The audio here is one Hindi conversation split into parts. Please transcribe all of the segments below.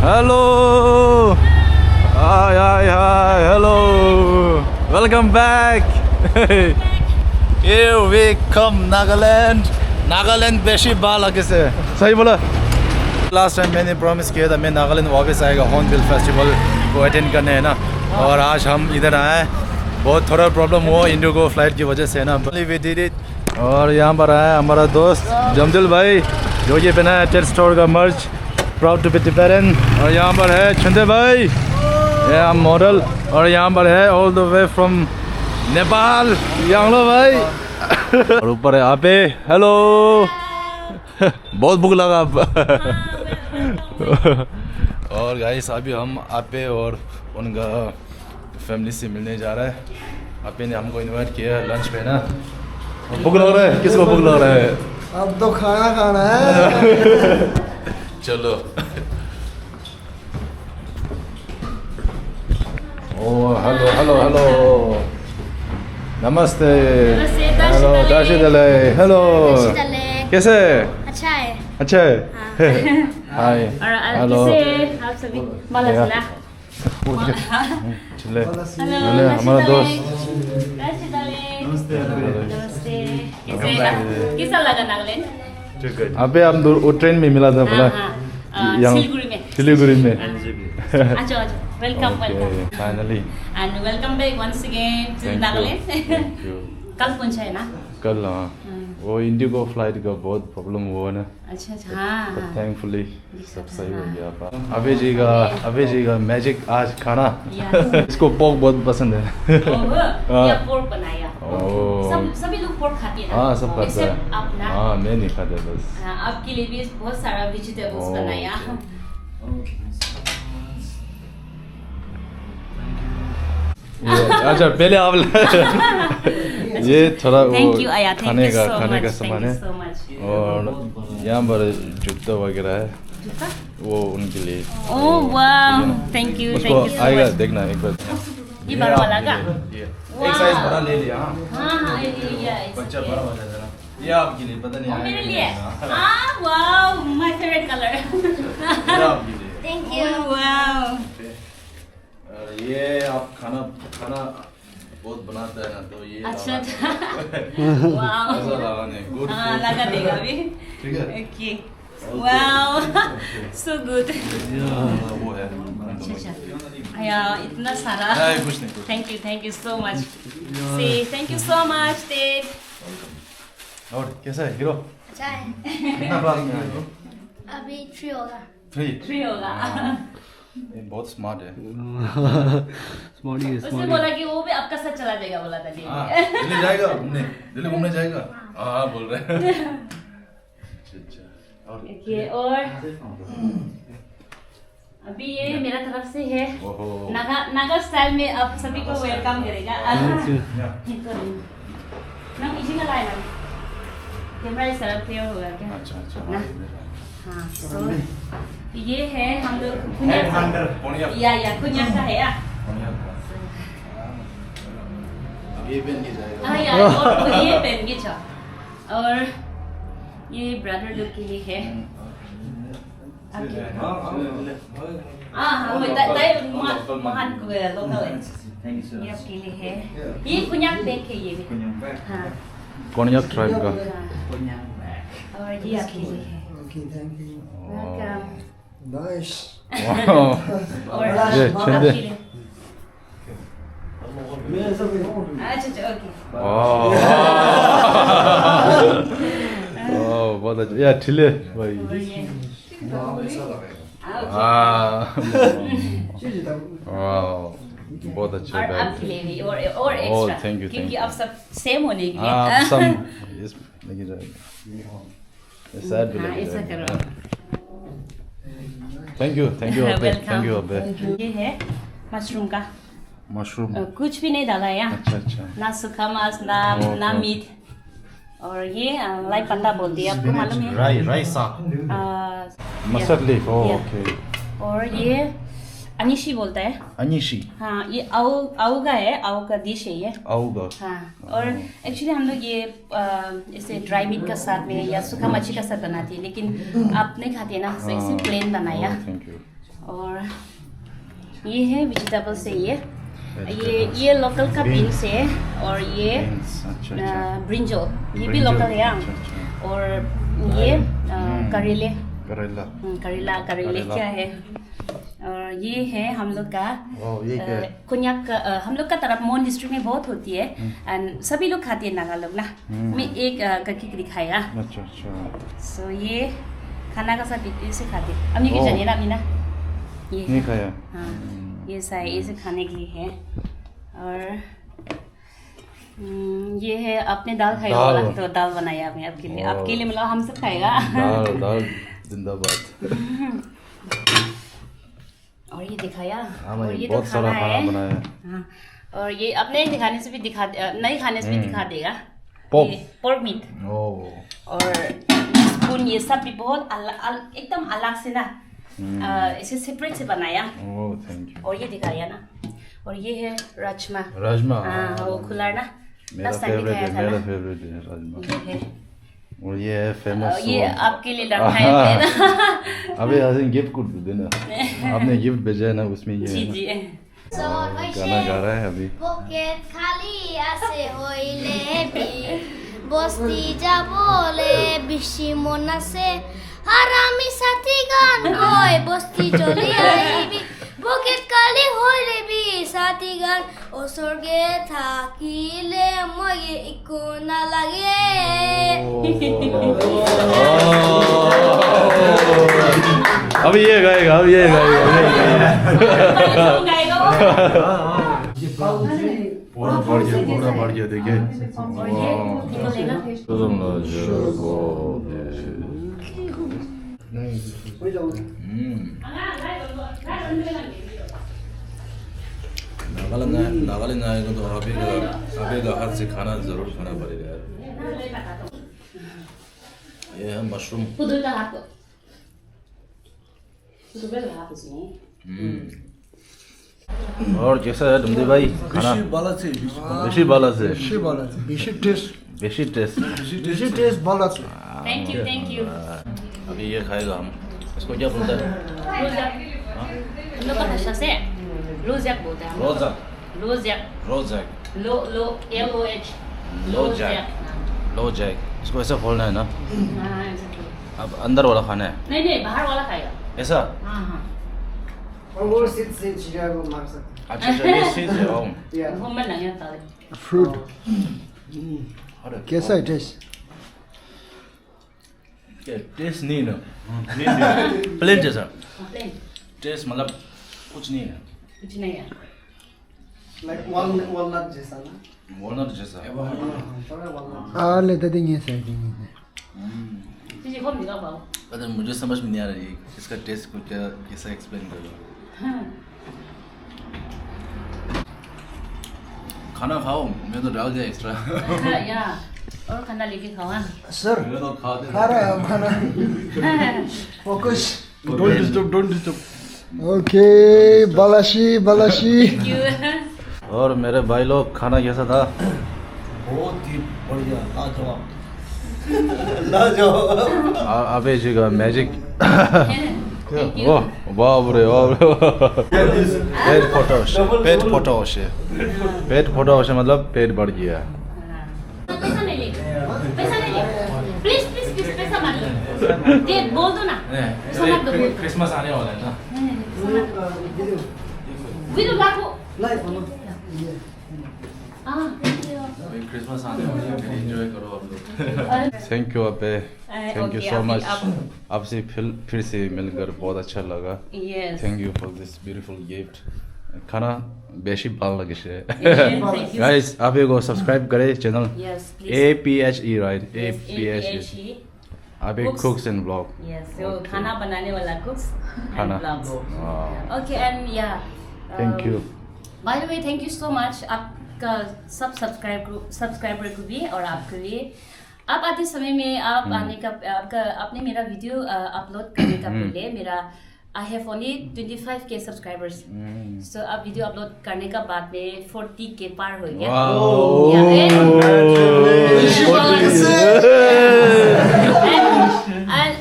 Hello. Hi, hi, hi. Hello. Welcome back. Here we come, Nagaland. Nagaland बेशी बाल आगे से सही बोला. Last time मैंने promise किया था मैं नागालैंड वापस आएगा हॉर्नबिल फेस्टिवल को अटेंड करने है ना. और आज हम इधर आए. बहुत थोड़ा प्रॉब्लम हुआ इंडिगो फ्लाइट की वजह से ना. We did it. और यहाँ पर आया हमारा दोस्त जमदिल भाई जो ये पहना है टेड स्टोर का merch. Proud to be Tibetan. और यहाँ पर है छंदे भाई ये हम मॉडल. और यहाँ पर है all the way from Nepal यांगलो भाई. और ऊपर है आपे. हेलो. बहुत भूख लगा अब. और गाइस अभी हम आपे और उनका फैमिली से मिलने जा रहे हैं. आपे ने हमको इनवाइट किया है लंच पे ना. भूख लग रहा है. किसको भूख लग रहा है? अब तो खाना खाना है. चलो. ओ हेलो हेलो हेलो. नमस्ते. हेलो दाशी दले. हेलो. कैसे? अच्छा है. अच्छा है. हाय. हेलो. आप सभी बाला चले. हमारा दोस्त. नमस्ते. कैसा लगा नागालैंड? अबे हम वो ट्रेन में मिला था बोला. सिलीगुड़ी में. अच्छा welcome welcome. Finally. And welcome back once again to Nagaland. कल पहुंचा है ना? कल हाँ. वो इंडिगो फ्लाइट का बहुत प्रॉब्लम हुआ ना. अच्छा अच्छा हाँ. थैंकफुली सब सही हो गया. अबे जी का मैजिक आज खाना. इसको पोर्क बहुत पसंद है. ये पोर्क बनाया. ओह. सभी लोग पोर्क खाते हैं ना? हाँ सब खाते हैं. आप ना? हाँ मैं नहीं खाता बस. आपके लिए भी बहुत सारा वेजिटेबल्स बनाया. अच्छा पहले आप ये थोड़ा वो खाने का सामान है. और यहाँ पर जूता वगैरह है वो उनके लिए. ओह वाह. थैंक यू उसको आएगा देखना एक बार. ये बड़ा वाला का एक साइज बड़ा ले लिया. हाँ ये बच्चा बड़ा हो जाता है ना. ये आपके लिए पता नहीं मेरे लिए. Wow my favourite colour. ये आपके लिए. Thank you. वाओ. ये आप खाना बहुत बनाता है ना तो ये अच्छा अच्छा. वाओ. ऐसा लगाने गुड. हाँ लगा देगा अभी. ठीक है. ओके. Wow so good. वो है. अच्छा अच्छा. यार इतना सारा. कुछ नहीं. Thank you so much. See thank you so much Ted. और कैसा है हीरो? अच्छा है. कितना क्लास में है हीरो? अभी 3 होगा. 3 होगा. ये बहुत स्मार्ट है. उसने बोला कि वो भी आपका साथ चला जाएगा बोला था. दिल्ली जाएगा घूमने. दिल्ली घूमने जाएगा. हाँ बोल रहे हैं. ओके. और अभी ये मेरा तरफ से है. नागा स्टाइल में आप सभी को वेलकम करेगा. ना इसी का लाइन है. कैमरा इस तरफ से होगा क्या? अच्छा. हाँ तो ये है हम लोग कुन्याक. या कुन्याक का है या. ये पहन के जाएगा. हाँ यार और ये पहन के जा. और ये ब्रदर लोग के लिए है. हाँ वो ताई महान को लोकल है. ये आपके लिए है. ये कुन्याक बैग है ये भी. हाँ. कोन्याक ट्राइब का. और ये आपके लिए है. Okay, thank you. Welcome. Nice. और ये आपके लिए. मैं सब अच्छा ओके. ओह बहुत अच्छा. या ठिले भाई. वाह बहुत अच्छा और बैग. आपके लिए भी और एक्स्ट्रा. थैंक यू क्योंकि आप सब सेम होने के लिए. आप सब इस लेके जाएगा. सैड भी हाँ लेके ऐसा जाएगा. करो. थैंक यू अबे. ये है मशरूम का. मशरूम. कुछ भी नहीं डाला है यहाँ. अच्छा. ना सूखा मांस ना मीट. और ये लाई पत्ता बोलती है आपको मालूम है? राई साग. Mustard leaf. ओके. और ये अनिशी बोलता है. अनिशी. हाँ ये आऊ का है. आऊ का डिश है ये. आऊ का. हाँ. और एक्चुअली हम लोग ये इसे ड्राई मीट का साथ में या सूखा मच्छी का साथ बनाते हैं लेकिन आप नहीं खाते ना तो इसे प्लेन बनाया. Thank you. और ये है वेजिटेबल से ये लोकल का बीन्स है और ये ब्रिंजल ये भी लोकल है। और ये करेले क्या है। और ये है हम लोग का कुन्याक हम लोग का तरफ मोन डिस्ट्रिक्ट में बहुत होती है एंड सभी लोग खाते हैं नागा लोग ना। मैं एक करके दिखाया। सो ये खाना का साथ इसे खाते अब नहीं जानिए ना मीना ये नहीं खाया। हाँ ये इसे खाने के लिए है। और ये है आपने दाल खाया होगा तो दाल बनाया मैं आपके लिए मतलब हम सब खाएगा। दाल जिंदाबाद। और ये दिखाया और ये बहुत तो सारा खाना है। बनाया। हाँ और ये अपने नहीं खाने से भी दिखा देगा पोर्क मीट। और स्पून ये सब भी बहुत एकदम अलग से ना इसे सेपरेट से बनाया। Thank you. और ये दिखाया ना। और ये है राजमा। हाँ वो खुला ना मेरा फेवरेट है राजमा। और ये है फेमस। ये आपके लिए लड़का है ना। अबे हसन गिफ्ट कुछ देना। आपने गिफ्ट भेजा है ना उसमें ये जी गाना गा रहा है अभी। पॉकेट खाली আছে হইলে বস্তি যাবলে বেশি মন আছে হারামি সাথী গান কই বস্তি চলে আইবি পকেট খালি হইলে বি সাথী গান ও স্বর্গে থাকিলে মগে ইকো না লাগে। अब ये गाएगा पूरा बढ़ गया देखिए। नागालैंड आएगा तो अभी का हाथ से खाना जरूर खाना पड़ेगा। ये है मशरूम। और कैसा है डुमदी भाई खाना? बेशी बाला से ভালো আছে। Thank you. अभी ये खाएगा हम। इसको क्या बोलते हैं? हम लोग का भाषा से रोज़क बोलते हैं। रोज़क लोजैक। इसको ऐसा खोलना है ना? अब अंदर वाला खाना है? नहीं बाहर वाला खाएगा ऐसा? हाँ और वो से चिड़िया को मार सकते। अच्छा ये चीज़ है। घूम में नहीं आता है। फ्रूट कैसा है टेस्ट? टेस्ट नहीं ना प्लेन जैसा टेस्ट मतलब कुछ नहीं है। लाइक walnut जैसा ना। walnut जैसा लेते देंगे साइड में। पता मुझे समझ में नहीं आ रही इसका टेस्ट को क्या कैसा एक्सप्लेन करूँ। खाना खाओ मैं तो डाल दिया एक्स्ट्रा। और खाना लेके खाओ। सर मैं तो खा खा रहा है खाना। Focus don't disturb. ओके बालाशी। और मेरे भाई लोग खाना कैसा था? बहुत ही बढ़िया लाजवाब। अबे जी का मैजिक। बाप रे पेट फोटो से मतलब पेट बढ़ गया। पैसा नहीं ले प्लीज पैसा मत दे बोल दो ना। क्रिसमस आने वाला है ना। वीडियो लाखों क्रिसमस आने वाला है एंजॉय करो आप लोग। थैंक यू अबे थैंक यू सो मच। आपसे फिर से मिलकर बहुत अच्छा लगा। Thank you for this beautiful gift. खाना बेशी भाल लगे से गाइस आप को सब्सक्राइब करें चैनल APHE राइट APHE आप कुक्स एंड ब्लॉग। खाना बनाने वाला कुक्स खाना ओके एंड या thank you by the way thank you so much आपका सब सब्सक्राइबर को भी और आपके लिए आप आते समय में आप आने का आपने मेरा वीडियो अपलोड करने का पहले मेरा I have only 25K subscribers. So आप वीडियो अपलोड करने का बाद में 40K पार हो गया।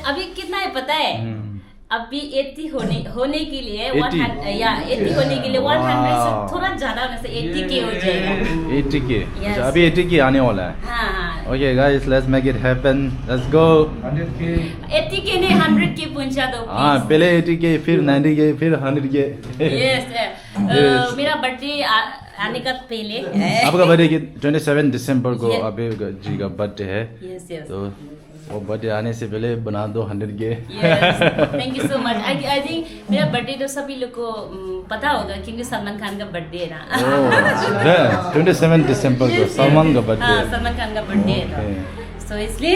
अभी कितना है पता है? अभी 80 होने के लिए 80 80 होने के लिए 100 से थोड़ा ज्यादा होने से 80 के हो जाएगा 80 के Yes. अभी 80 के आने वाला है हाँ okay guys let's make it happen let's go 80 के नहीं 100 के पहुंचा दो हाँ प्लीज पहले 80 के फिर 90 के फिर 100 के यस मेरा बर्थडे आने का पहले आपका बर्थडे की 27 दिसंबर को Yes. अभी जी का बर्थडे है यस यस तो वो बर्थडे आने से पहले बना दो 100 के Yes, thank you so much. I think मेरा बर्थडे तो सभी लोग को पता होगा क्योंकि सलमान खान का बर्थडे है ना 27 दिसंबर को सलमान का बर्थडे हाँ है सलमान खान का बर्थडे है ना सो इसलिए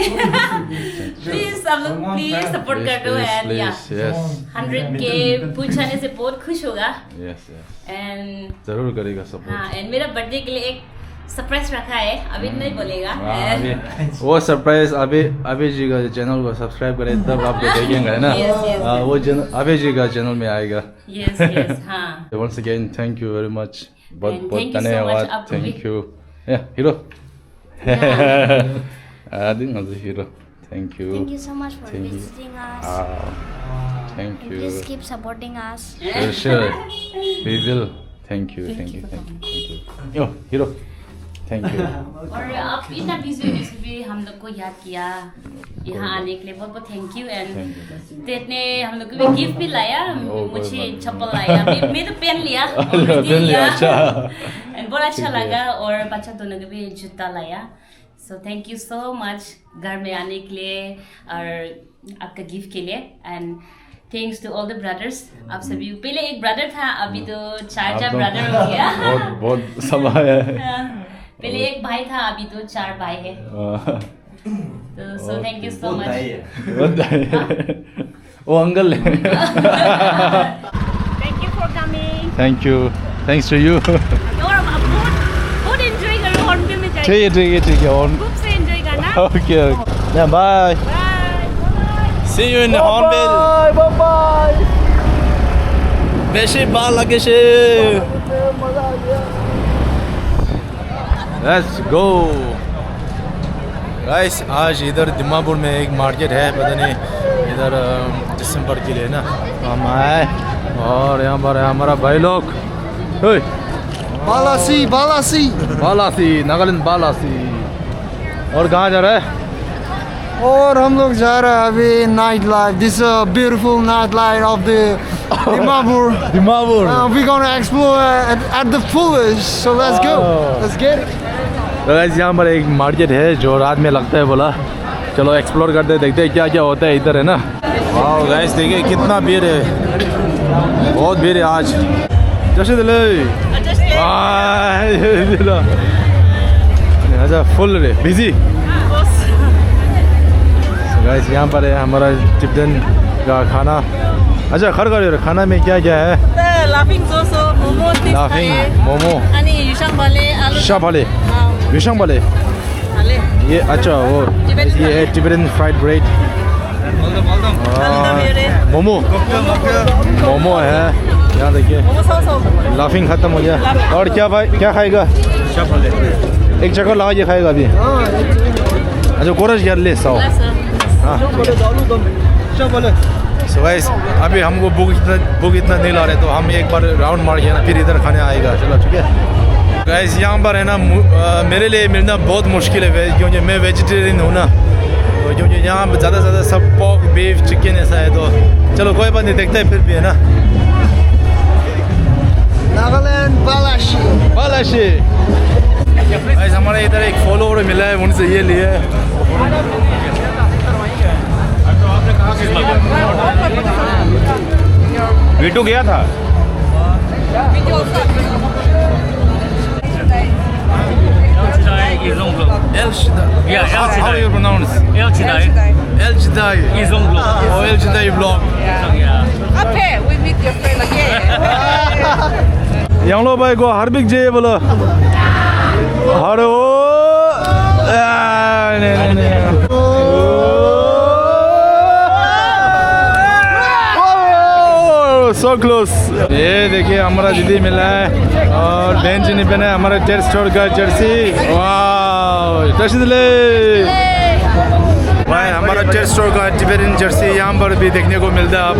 प्लीज सब लोग प्लीज सपोर्ट कर दो एंड या यस 100 के पूछने से बहुत खुश होगा यस यस एंड जरूर करेगा सपोर्ट हाँ एंड मेरा बर्थडे के लिए एक सरप्राइज रखा है अभी नहीं बोलेगा वो सरप्राइज अभी जी का चैनल को सब्सक्राइब करें तब आपको देखेंगे है ना Yes, yes. वो चैनल अभी जी का चैनल में आएगा यस यस हाँ once again thank you very much बहुत And बहुत thank you so धन्यवाद much, आपको भी। thank you हीरो आदिन हजुर hero thank you Thank you so much for Thank you. visiting us. thank you Please keep supporting us. sure we will thank you thank you yo hero thank you और आप इतना बिजी होने से भी हम लोग को याद किया यहाँ आने के लिए बहुत बहुत थैंक यू एंड टेट ने हम लोग को भी गिफ्ट भी लाया मुझे चप्पल लाया मैं तो पेन लिया पेन लिया, अच्छा। एंड बहुत अच्छा लगा और बच्चा दोनों को भी जूता लाया सो थैंक यू सो मच घर में आने के लिए और आपका गिफ्ट के लिए and thanks to all the brothers आप सभी पहले एक ब्रदर था अभी तो चार ब्रदर हो गया बहुत सब है पहले एक भाई था अभी तो 4 भाई है तो so thank you so much वो अंकल है thank you for coming thank you thanks to you और बहुत एंजॉय करो हॉर्नबिल में ठीक है और खूब से एंजॉय करना okay bye bye see you in Hornbill bye बेशी बाल लगे से लेट्स गो गाइस आज इधर दिमापुर में एक मार्केट है पता नहीं इधर दिसंबर के लिए ना तो हम आए और यहाँ पर है हमारा भाई लोग ओए बालासी बालासी नागालैंड बालासी और कहाँ जा रहा है और हम लोग जा रहे हैं अभी night life this beautiful night life of the Dimapur Dimapur we're gonna explore at the fullest so let's go let's get it तो गाइस यहाँ पर एक मार्केट है जो रात में लगता है बोला चलो एक्सप्लोर करते हैं देखते हैं क्या क्या होता है इधर है ना वाह गाइस देखिए कितना भीड़ है बहुत भीड़ है आज जैसे दिले अच्छा फुल रे बिजी गाइस यहाँ पर है हमारा टिबेटन का खाना अच्छा खरखर खाना में क्या क्या है लाफिंग सोसो मोमो लाफिंग मोमो अनि युसाङ भाले आलु शाफाले विशंग वाले हाले ये अच्छा वो ये है Tibetan fried bread momo momo है यहाँ देखिए मोमो सोसो लाफिंग खत्म हो गया और क्या भाई क्या खाएगा एक जगह लगा ये खाएगा अभी अच्छा कोरस यार ले साओ हाँ सो गाइस अभी हमको बुक इतना नहीं ला रहे तो हम एक बार राउंड मार के ना फिर इधर खाने आएगा चलो ठीक है गाइस यहाँ पर है ना मेरे लिए मिलना बहुत मुश्किल है क्योंकि मैं वेजिटेरियन हूँ ना तो क्योंकि यहाँ पर ज़्यादा से ज़्यादा सब पोर्क बीफ चिकन ऐसा है तो चलो कोई बात नहीं देखते हैं फिर भी है ना नागालैंड बालासी गाइस हमारे इधर एक फॉलोवर मिला है उनसे ये लिए वीटू गया था El Shaddai. Yeah, El How Shaddai. you pronounce? El Shaddai. El Shaddai. Izonglo. Oh, El Shaddai vlog. Yeah. Okay, we meet your friend again. Yanglo bhai ko Hardik je बोलो. Haro. So close. ये देखिए हमारा दीदी मिला है और बहन जी ने पहना है हमारा टेस्ट स्टोर का जर्सी वाह जर्सी दिले भाई हमारा टेस्ट स्टोर का टिबेटन जर्सी यहाँ पर भी देखने को मिलता है आप,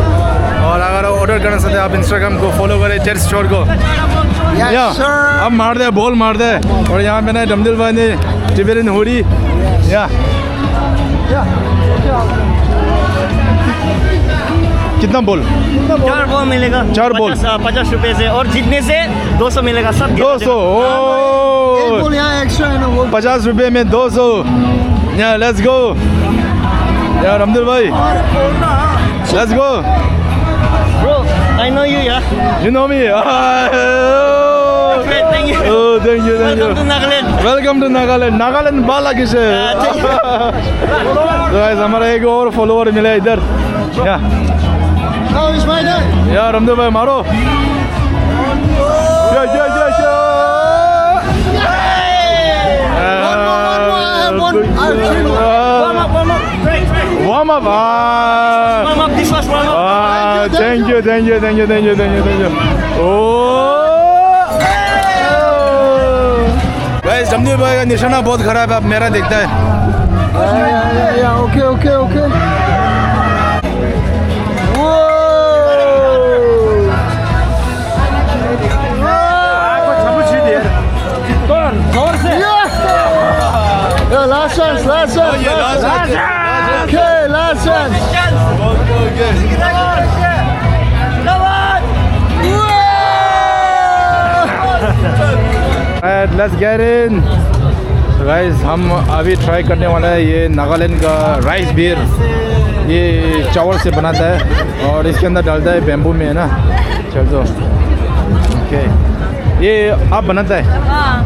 और अगर ऑर्डर करना चाहते हैं आप इंस्टाग्राम को फॉलो करें टेस्ट स्टोर को। या अब मार दे बॉल मार दे। और यहाँ पे ना डमदिल भाई ने टिबेटन हुडी या कितना बॉल? 4 बॉल मिलेगा, 4 बॉल 50 रुपए से, और जीतने से 200 मिलेगा। सब 200 एक बॉल यहाँ एक्स्ट्रा है ना वो 50 रुपये में 200। या लेट्स गो यार अब्दुल भाई, let's go bro, I know you यार। You know me. Thank you. Oh, thank you, thank you. Welcome to Nagaland. Welcome to Nagaland. Nagaland बाला किसे? तो गाइस हमारा एक और फॉलोअर मिला इधर। या Now is my turn. यार अब्दुल भाई मारो। या warm up. Warm up, this was warm up. Thank you. Guys Jamdeep भाई का निशाना बहुत खराब है, अब मेरा देखता है। Yeah, okay. Yeah, last chance. Okay, last chance. Alright, let's get in. Guys हम अभी ट्राई करने वाला है ये नागालैंड का राइस बीयर। ये चावल से बनाता है और इसके अंदर डालता है बेम्बू में, है ना। चल तो ओके, ये आप बनाता है?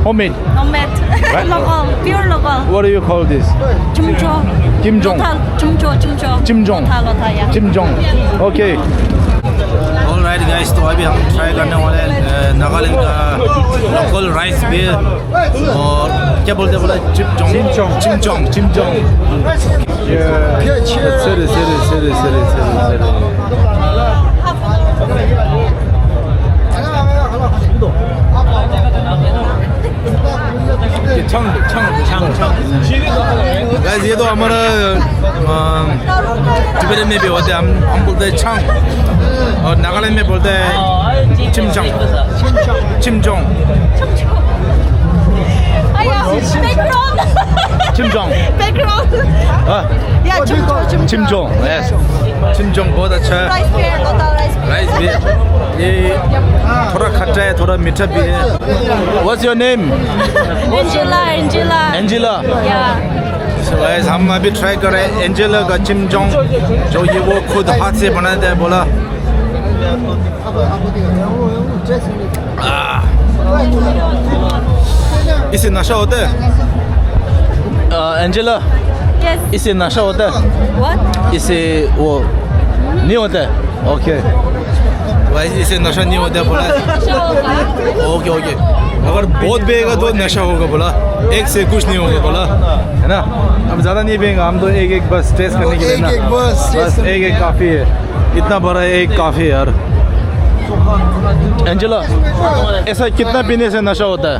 Homemade. Local, pure local. What do you call this? Chumcho. Chimjong. Chimjong. Okay alright guys, तो अभी हम ट्राई करने वाले हैं नागालैंड का लोकल राइस बीयर, और क्या बोलते हैं बोला? चिमजोंग। गाइस ये तो हमारा टिबेटन में भी होते हैं, हम बोलते हैं छंग, और नागालैंड में बोलते हैं चिमजोंग। चिमजोंग यस, चिमजोंग बहुत अच्छा है। राइस भी ये थोड़ा खट्टा है, थोड़ा मीठा भी है। What's your name? Angela. Yeah. So guys, हम अभी ट्राई कर रहे हैं एंजेला का चिमजोंग, जो ये वो खुद हाथ से बनाता है बोला। इससे नशा होता है? Angela, Yes. इससे नशा होता है? What? इससे वो नहीं होता है? ओके भाई, इससे नशा नहीं होता है बोला। ओके अगर बहुत पिएगा तो नशा होगा बोला, एक से कुछ नहीं होगा बोला, है ना। हम ज़्यादा नहीं पिएंगे, हम तो एक बस टेस्ट करने के लिए ना, बस एक काफ़ी है। इतना बड़ा एक काफ़ी है यार। एंजेला, ऐसा कितना पीने से नशा होता है?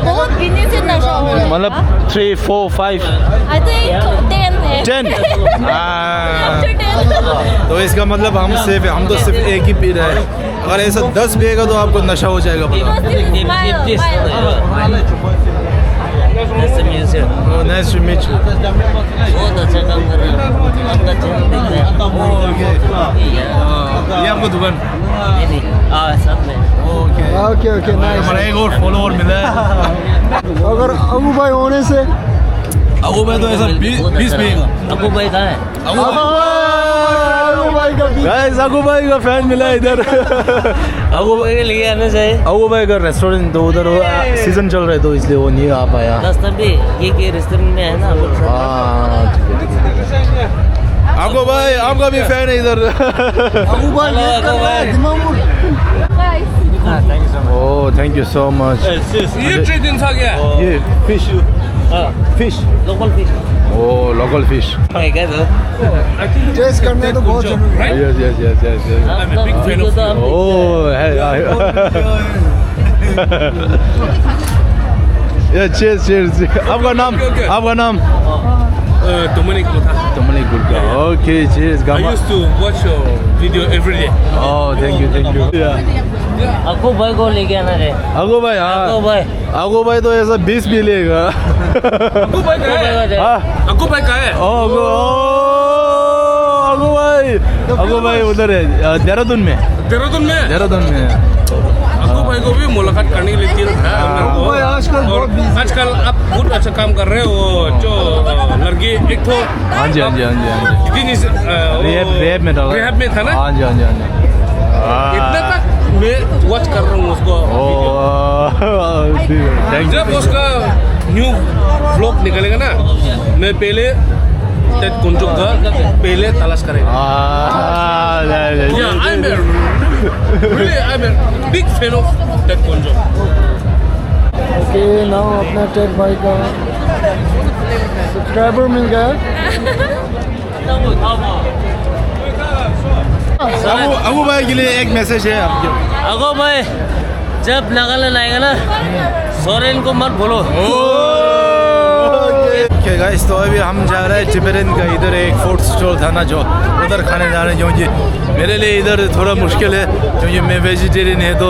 बहुत पीने से नशा होगा। मतलब 3, 4, 5? I think 10. 10? After 10. तो इसका मतलब हम सेफ है, हम तो सिर्फ एक ही पी रहे हैं। अगर ऐसा 10 पिएगा तो आपको नशा हो जाएगा बोला। Nice to meet you. Nice to meet you. बहुत अच्छा काम कर रहे हैं। आपका चैनल देख रहे हैं। ये आपको दुकान? नहीं, साथ में। Okay Okay, nice. हमारा एक और फॉलोअर मिला है। अगर अबू भाई होने से अबू भाई तो ऐसा 20 पिएगा। अबू भाई कहाँ है? अबू भाई का गाइस अबू भाई का फैन मिला है इधर। अबू भाई के लिए आना चाहिए। अबू भाई का रेस्टोरेंट तो उधर सीजन चल रहा है, तो इसलिए वो नहीं आ पाया। रास्ता भी ये रेस्टोरेंट में है ना। हाँ ठीक है। अबू भाई आपका भी फैन है इधर। अबू भाई oh thank you so much. ये फिश लोकल फिश। ओह लोकल फिश। क्या तो टेस्ट करने तो बहुत जरूरी है। यस ओह है। चीयर्स। आपका नाम? Dominic Mutha. Dominic Gurka. Okay, cheers. I Gamma. used to watch your video every day. Oh, thank you. Yeah. Akku भाई को लेके आना रे आगो भाई हाँ आगो भाई तो ऐसा 20 भी लेगा Aku baik kaya. हाँ Aku baik kaya. आगो भाई उधर है देहरादून में देहरादून में हाँ। अक्कू भाई को भी मुलाकात करने के लिए दिल था मेरे को। भाई आजकल और बहुत busy। आजकल आप बहुत अच्छा काम कर रहे हो जो लड़की एक तो हाँ जी रेप में था रेप में था ना हाँ जी इतना तक मैं वॉच कर रहा हूँ उसको थैंक जब उसका न्यू व्लॉग निकलेगा ना मैं पहले टेड कुंजो का पहले तलाश करेगा Yeah, I'm a big fan of Ted Konjo. Okay now अपना टेड भाई का सब्सक्राइबर मिल गया अबू भाई के लिए एक मैसेज है आपके अगो भाई जब नागालैंड आएगा ना सोरेन को मत बोलो ओके गाइस तो अभी हम जा रहे हैं जिबरेन का इधर एक फूड स्टॉल था ना जो उधर खाने जा रहे हैं क्योंकि मेरे लिए इधर थोड़ा मुश्किल है क्योंकि मैं वेजिटेरियन है तो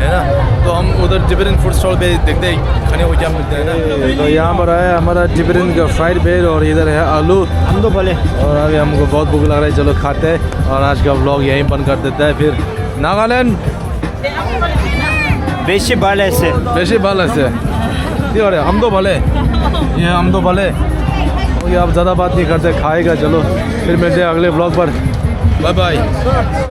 है ना तो हम उधर जिबरेन फूड स्टॉल पे देखते हैं खाने को क्या मिलता है ना तो यहाँ पर है हमारा जिबरेन का फ्राइड ब्रेड और इधर है आलू हम तो भले और अभी हमको बहुत भूख लग रहा है चलो खाते हैं और आज का व्लॉग यहीं बंद कर देता है फिर नागालैंड बेशी बाले से हम तो भले ये हम तो भले ये आप ज़्यादा बात नहीं करते खाएगा चलो फिर मिलते हैं अगले ब्लॉग पर बाय बाय